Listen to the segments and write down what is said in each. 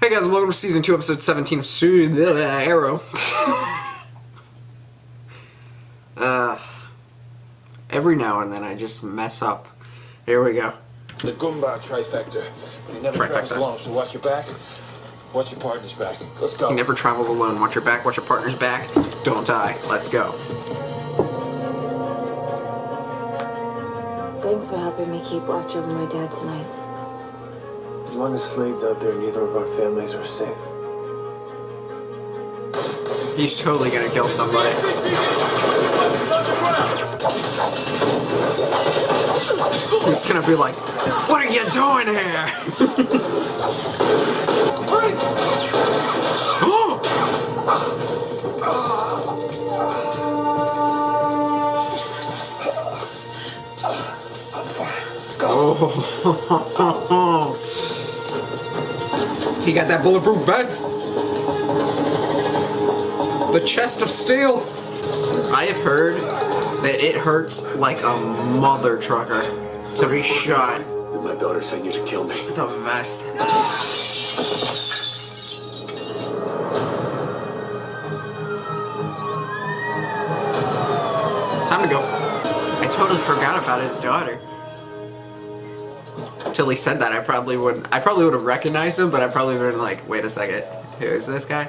Hey guys, welcome to Season 2, Episode 17 of Arrow. Every now and then I just mess up. Here we go. The Goomba trifecta. He never travels alone, so watch your back, watch your partner's back. Let's go. He never travels alone. Watch your back, watch your partner's back. Don't die. Let's go. Thanks for helping me keep watch over my dad tonight. As long as Slade's out there, neither of our families are safe. He's totally gonna kill somebody. He's gonna be like, what are you doing here? Oh. He got that bulletproof vest. The chest of steel. I have heard that it hurts like a mother trucker to be shot. My daughter sent you to kill me. The vest. Time to go. I totally forgot about his daughter. Till he said that, I probably would have recognized him, but I probably would have been like, wait a second, who is this guy?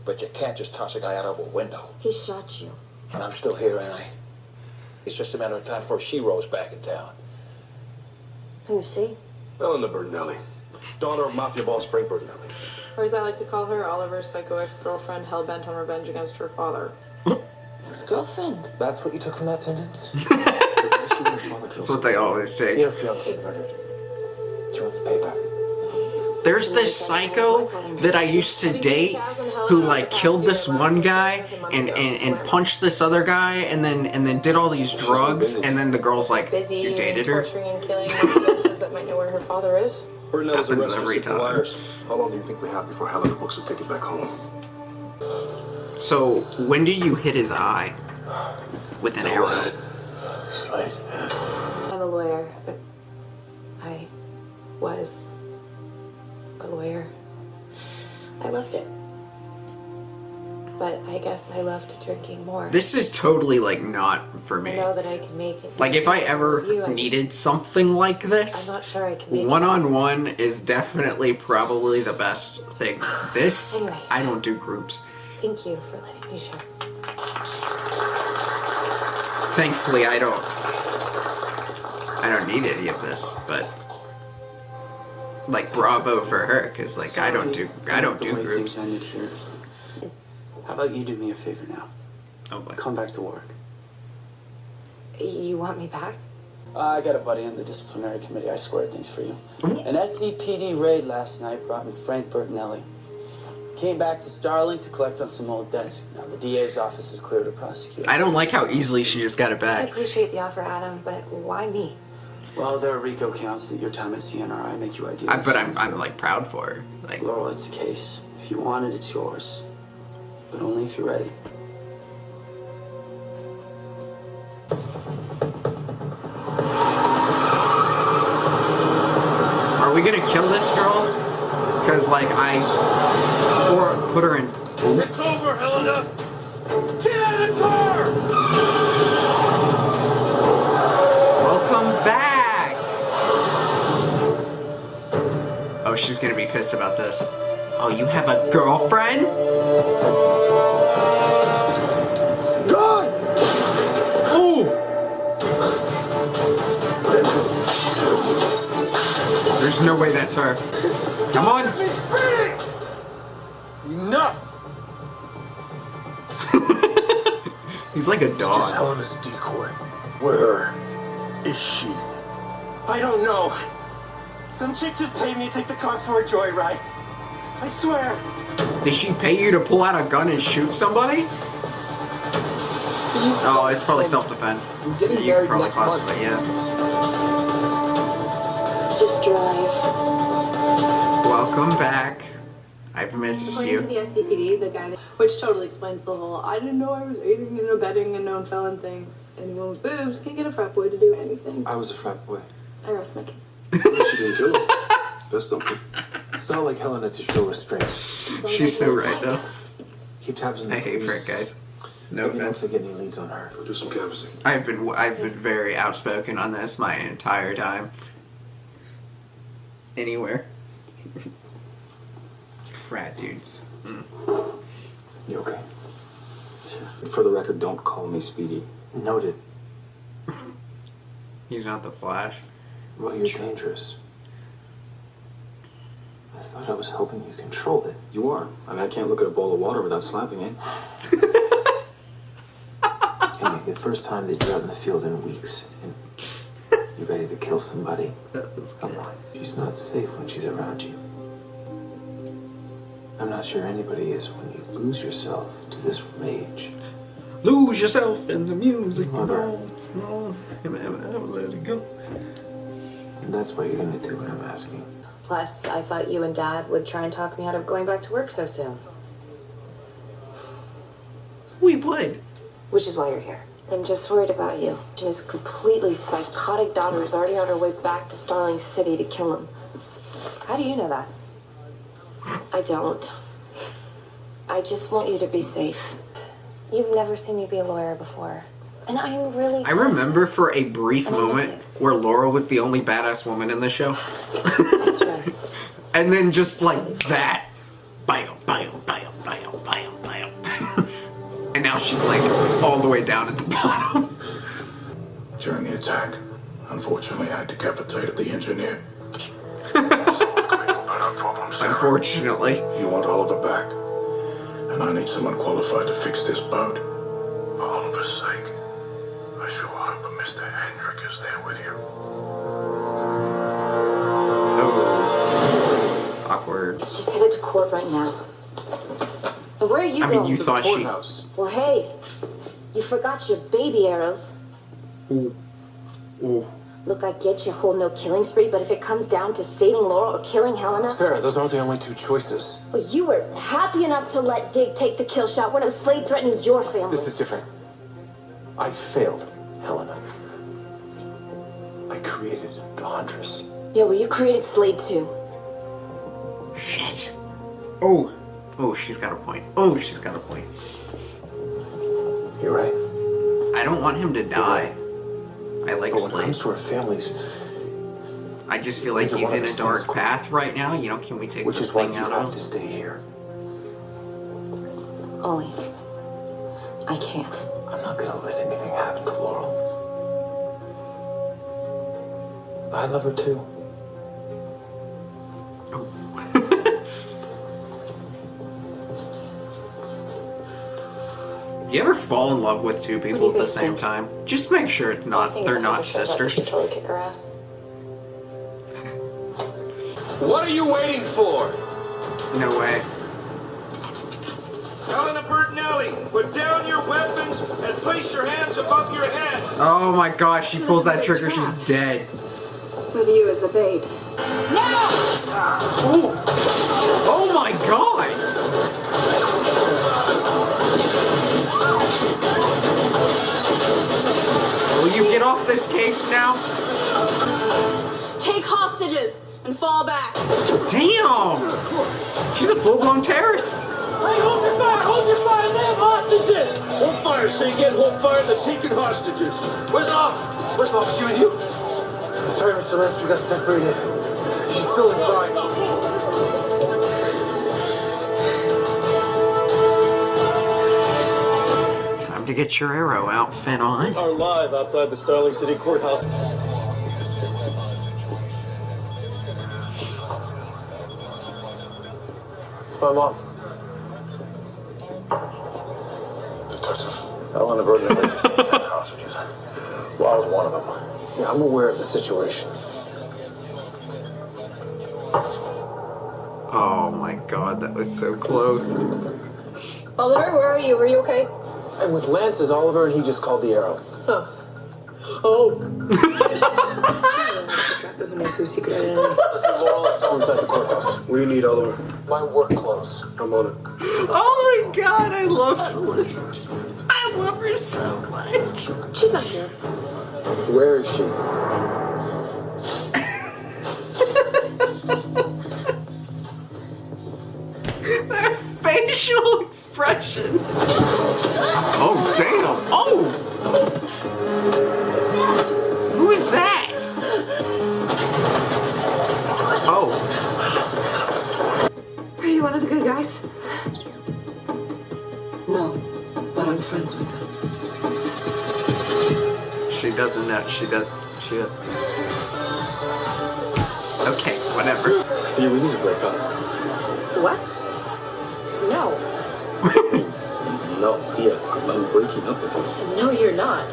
But you can't just toss a guy out of a window. He shot you. And I'm still here, ain't I? It's just a matter of time before she rolls back in town. Who is she? Helena Bertinelli, daughter of mafia boss Frank Bertinelli. Or as I like to call her, Oliver's psycho ex-girlfriend hell-bent on revenge against her father. Ex-girlfriend. That's what you took from that sentence? That's what they always say. Your fiancé murdered. She wants payback. There's this psycho that I used to date who like killed this one guy and punched this other guy and then did all these drugs, and then the girl's like, Busy you dated her? torturing and killing mobsters that might know where her father is. Bertinelli's Happens arrested every for time. wires. How long do you think we have before Helena books will take it back home? So when do you hit his eye with an arrow? Slade. I'm a lawyer, but I was a lawyer. I loved it. But I guess I loved drinking more. This is totally like not for I me. know that I can make it. Like if I ever needed something like this, I'm not sure I can make it. one-on-one is definitely probably the best thing. This, Anyway. I don't do groups. Thank you for letting me share. Thankfully, I don't need any of this, but like bravo for her, because like I don't do groups. Ended here. How about you do me a favor now? Oh boy. Come back to work. You want me back? I got a buddy in the disciplinary committee. I squared things for you. An SCPD raid last night brought in Frank Bertinelli. Came back to Starling to collect on some old debts. Now the DA's office is clear to prosecute. I don't like how easily she just got it I back. appreciate the offer, Adam, but why me? Well, there are RICO counts that your time at CNRI make you ideal. But I'm like proud for her. Like Laurel, it's the case. If you want it, it's yours. But only if you're ready. are we gonna kill this girl? Because like or put her in. It's over, Helena! Get out of the car! Welcome back! Oh, she's gonna be pissed about this. Oh, you have a girlfriend? God! Ooh! There's no way that's her. Come on! Enough! He's like a dog. Helena's decoy. Where is she? I don't know. Some chick just paid me to take the car for a joyride. I swear. Did she pay you to pull out a gun and shoot somebody? Oh, it's probably self-defense. You could probably classify it, yeah. Just drive. Welcome back. I've missed According you. to the SCPD, the guy which totally explains the whole I didn't know I was aiding and abetting a known felon thing. Anyone with boobs can get a frat boy to do anything. I was a frat boy. I rest my case. She didn't kill him. That's something. It's not not like Helena to show restraint. She's so right, though. Keep tabs on the I hate police. Frank, guys. No Maybe once offense. they get any leads on her. We'll do some canvassing. I've been very outspoken on this my entire time. Anywhere. Frat dudes. You okay? For the record, don't call me Speedy. Noted. He's not the Flash. Well, you're dangerous. I thought I was helping you control it. You are. I mean, I can't look at a bowl of water without slapping it. Hey, the first time that you're out in the field in weeks, and you're ready to kill somebody. Come on. She's not safe when she's around you. I'm not sure anybody is when you lose yourself to this rage. Lose yourself in the music. Mother. No, let it go. And that's what you're gonna do when I'm asking. Plus, I thought you and Dad would try and talk me out of going back to work so soon. We would. Which is why you're here. I'm just worried about you. His completely psychotic daughter is already on her way back to Starling City to kill him. How do you know that? I don't. I just want you to be safe. You've never seen me be a lawyer before. And I'm really... I remember for a brief moment where Laura was the only badass woman in the show. And then just like that. Bam, bam, bam, bam, bam, bam. And now she's like all the way down at the bottom. During the attack, unfortunately, I decapitated the engineer. Unfortunately. You want Oliver back, and I need someone qualified to fix this boat. For Oliver's sake, I sure hope Mr. Hendrick is there with you. Oh. Awkward. She's headed to court right now. And where are you I going? mean, you thought she... Well, hey, you forgot your baby arrows. Ooh. Ooh. Look, I get your whole no-killing spree, but if it comes down to saving Laura or killing Helena... Sarah, those aren't the only two choices. Well, you were happy enough to let Dig take the kill shot when it was Slade threatening your family. This is different. I failed, Helena. I created the Huntress. Yeah, well, you created Slade too. Shit. Oh. Oh, she's got a point. Oh, she's got a point. You're right. I don't want him to die. I like But when it Slade. comes to our families, I just feel like Neither he's one in of a us dark thinks path right now. You know, can we take which this is why thing you out have of to him? stay here. Ollie, I can't. I'm not gonna let anything happen to Laurel. I love her too. If you ever fall in love with two people at the same time, just make sure it's not they're not sisters. Totally kick her ass. What are you waiting for? No way. Helena Bertinelli, put down your weapons and place your hands above your head. Oh my gosh, she pulls that trigger, she's dead. With you as the bait. Oh, oh my god! Will you get off this case now? Take hostages and fall back. Damn! She's a full-blown terrorist. Hey, hold your fire! Hold your fire! They have hostages! Hold fire! Say again, hold fire! They're taking hostages. Where's Locke? Where's Locke? It's you and you? Sorry, Mr. Lester, we got separated. She's still inside. Time to get your arrow outfit on. Are live outside the Starling City Courthouse. It's my mom. Detective. Helena Bertinelli just taken hostages. Well, I was one of them. Yeah, I'm aware of the situation. Oh my god, that was so close. Oliver, where are you? Are you okay? I'm with Lance as Oliver, and he just called the arrow. Oh. Who knows whose secret identity? Listen, Laurel is still inside the courthouse. What do you need, Oliver? My work clothes. I'm on it. Oh my god, I love Felicity. I love her so much. She's not here. Where is she? expression. Oh, damn. Oh! Who is that? Oh. Are you one of the good guys? No, but I'm friends with them. She doesn't know. She doesn't. Okay, whatever. Yeah, we need to break up. What? No. No, yeah, I'm breaking up with you. No, you're not.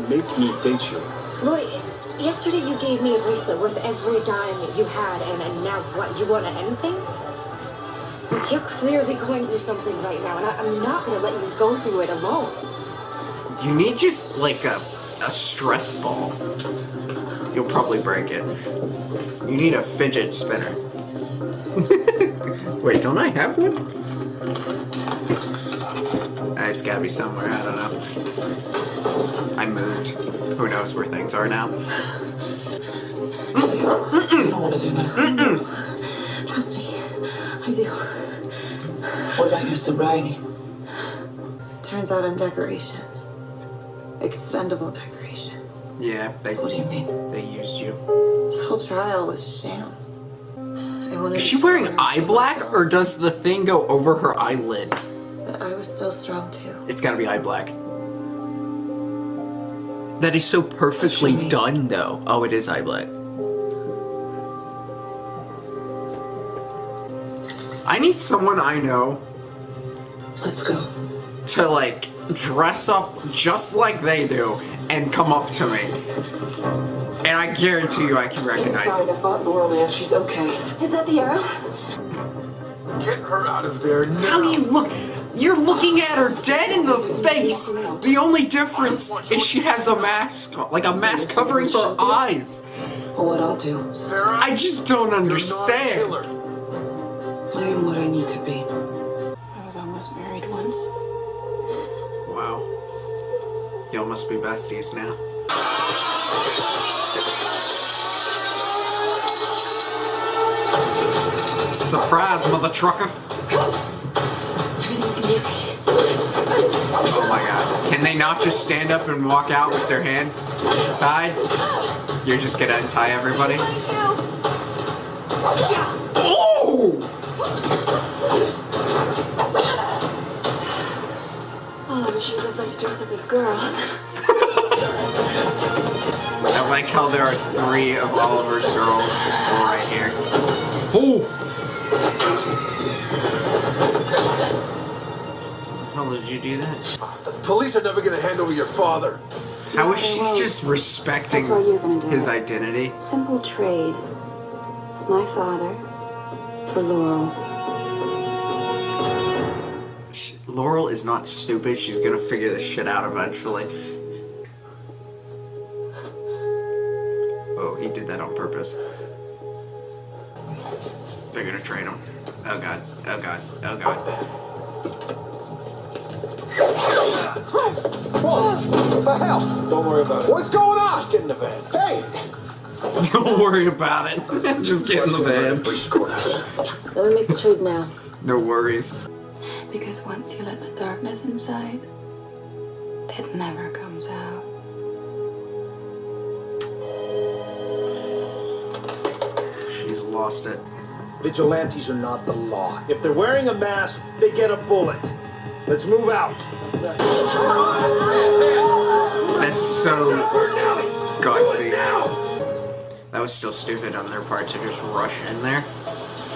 Make me date you. Roy, yesterday you gave me a bracelet worth every dime you had, and now what? You want to end things? You're clearly going through something right now, and I'm not going to let you go through it alone. You need just like a stress ball. You'll probably break it. You need a fidget spinner. Wait, don't I have one? It's gotta be somewhere, I don't know. I moved. Who knows where things are now? I don't want to do that. Trust me, I do. What about your sobriety? Turns out I'm decoration. Expendable decoration. Yeah, What do you mean? they used you. This whole trial was a sham. Is she wearing eye black, or does the thing go over her eyelid? I was still strong too. It's gotta be eye black. That is so perfectly done, though. Oh, it is eye black. I need someone I know. Let's go. To, like, dress up just like they do and come up to me. And I guarantee you I can recognize Inside, it. I fought Laurel, man. She's okay. Is that the arrow? Get her out of there now. How do you look? You're looking at her dead in the face. The only difference is she has a mask, like a mask covering her eyes. Well, what I'll do. I just don't understand. I am what I need to be. I was almost married once. Wow. Y'all must be besties now. Surprise, mother trucker. Everything's gonna be okay. Oh my god. Can they not just stand up and walk out with their hands tied? You're just gonna untie everybody? Oh! Oh, I sure does like to dress up as girls. I like how there are 3 of Oliver's girls right here. Oh! How did you do that? The police are never gonna hand over your father. How is she just respecting That's what you're gonna do. his identity? Simple trade. My father for Laurel. Laurel is not stupid. She's gonna figure this shit out eventually. Oh, he did that on purpose. They're gonna train him. Oh god. Oh god. Oh god. What the hell? Don't worry about it. What's going on? Just get in the van. Hey! Don't worry about it. Just get in the van. Let me make the trade now. No worries. Because once you let the darkness inside, it never comes out. She's lost it. Vigilantes are not the law. If they're wearing a mask, they get a bullet. Let's move out. That's so gutsy. That was still stupid on their part to just rush in there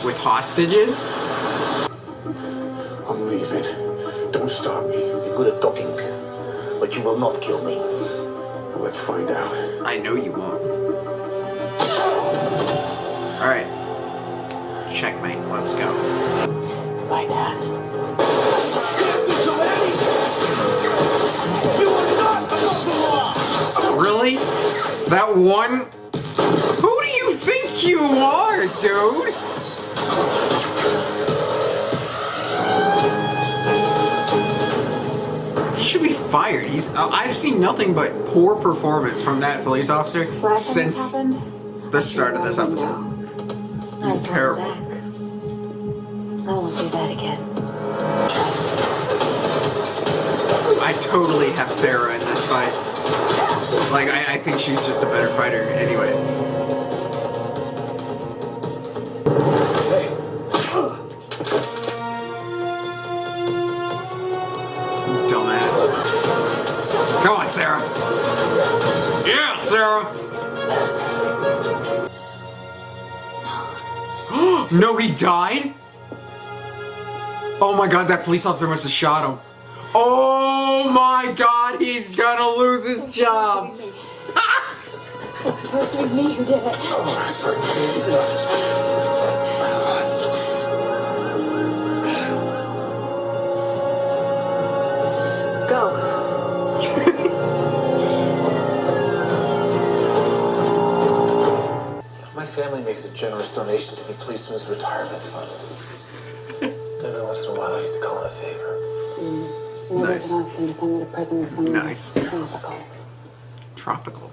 with hostages. I'm leaving. Don't stop me. You're good at talking, but you will not kill me. Let's find out. I know you won't. Alright. Checkmate. Let's go. Bye, Dad. Really? That one? Who do you think you are, dude? He should be fired. I've seen nothing but poor performance from that police officer since the start of this episode. He's terrible. I won't do that again. I totally have Sarah in this fight. Like, I think she's just a better fighter anyways. Dumbass. Come on, Sarah. Yeah, Sarah. No, he died? Oh my god, that police officer must have shot him. Oh my god, he's gonna lose his job. It's supposed to be me who did it. Go. My family makes a generous donation to the policeman's retirement fund. Every once in a while, I get to call it a favor. Maybe Nice. I can ask them to send me to prison somewhere Nice. tropical. Tropical.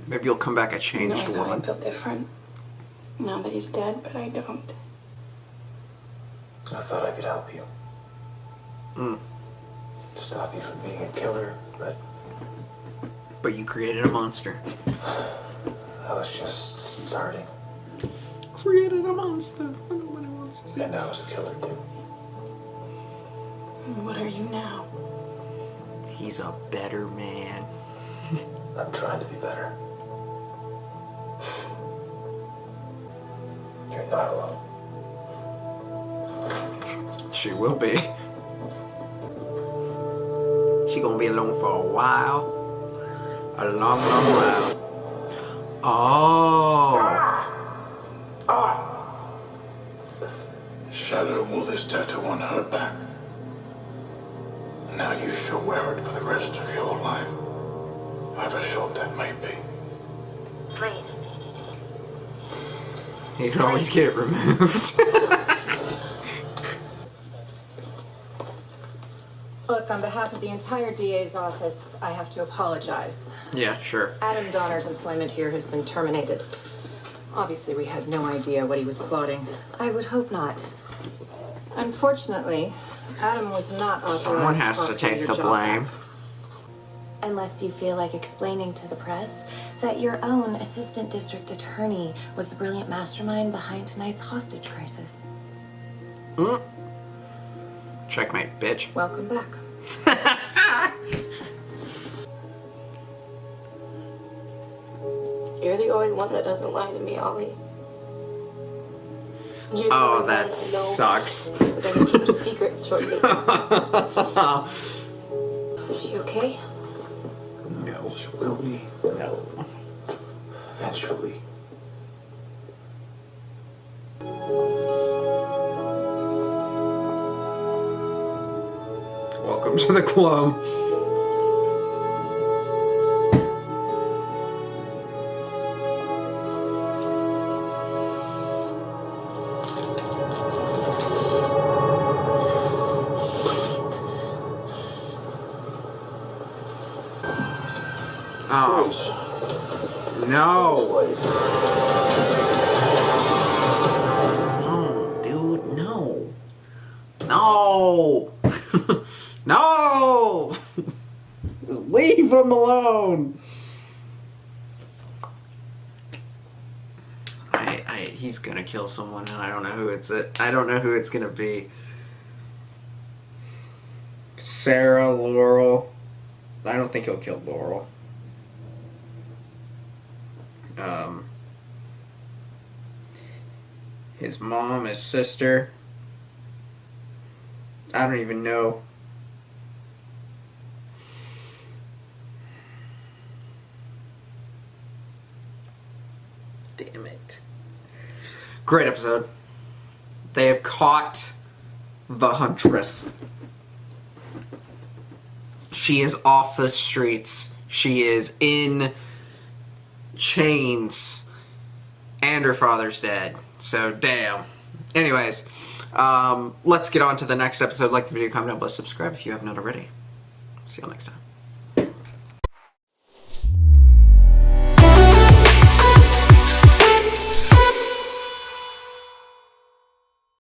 Maybe you'll come back a I changed thought I woman. felt different now that he's dead, but I don't. I thought I could help you. Stop you from being a killer, But you created a monster. I was just starting. Created a monster. I know what it wants to say. And I was a killer, too. What are you now? He's a better man. I'm trying to be better. You're not alone. She will be. She gonna be alone for a while. A long, long while. Oh. Shadow wore this tattoo on her back. Now you shall wear it for the rest of your life. However short that may be. Slade. You can always get it removed. Look, on behalf of the entire DA's office, I have to apologize. Yeah, sure. Adam Donner's employment here has been terminated. Obviously, we had no idea what he was plotting. I would hope not. Unfortunately, Adam was not authorized Someone has to offer take your the job blame. back. Unless you feel like explaining to the press that your own assistant district attorney was the brilliant mastermind behind tonight's hostage crisis. Checkmate, bitch. Welcome back. You're the only one that doesn't lie to me, Ollie. You're the Oh, only one that I know sucks. who doesn't keep secrets from me. Is she okay? No. She will be. No. Eventually. Welcome to the club. Oh. No. No, dude, no. No. No. Leave him alone. He's gonna kill someone, and I don't know who I don't know who it's gonna be. Sarah, Laurel. I don't think he'll kill Laurel. His mom, his sister. I don't even know. Damn it. Great episode. They have caught the Huntress. She is off the streets. She is in chains. And her father's dead. So, damn. Anyways, let's get on to the next episode. Like the video, comment down below, subscribe if you have not already. See you all next time.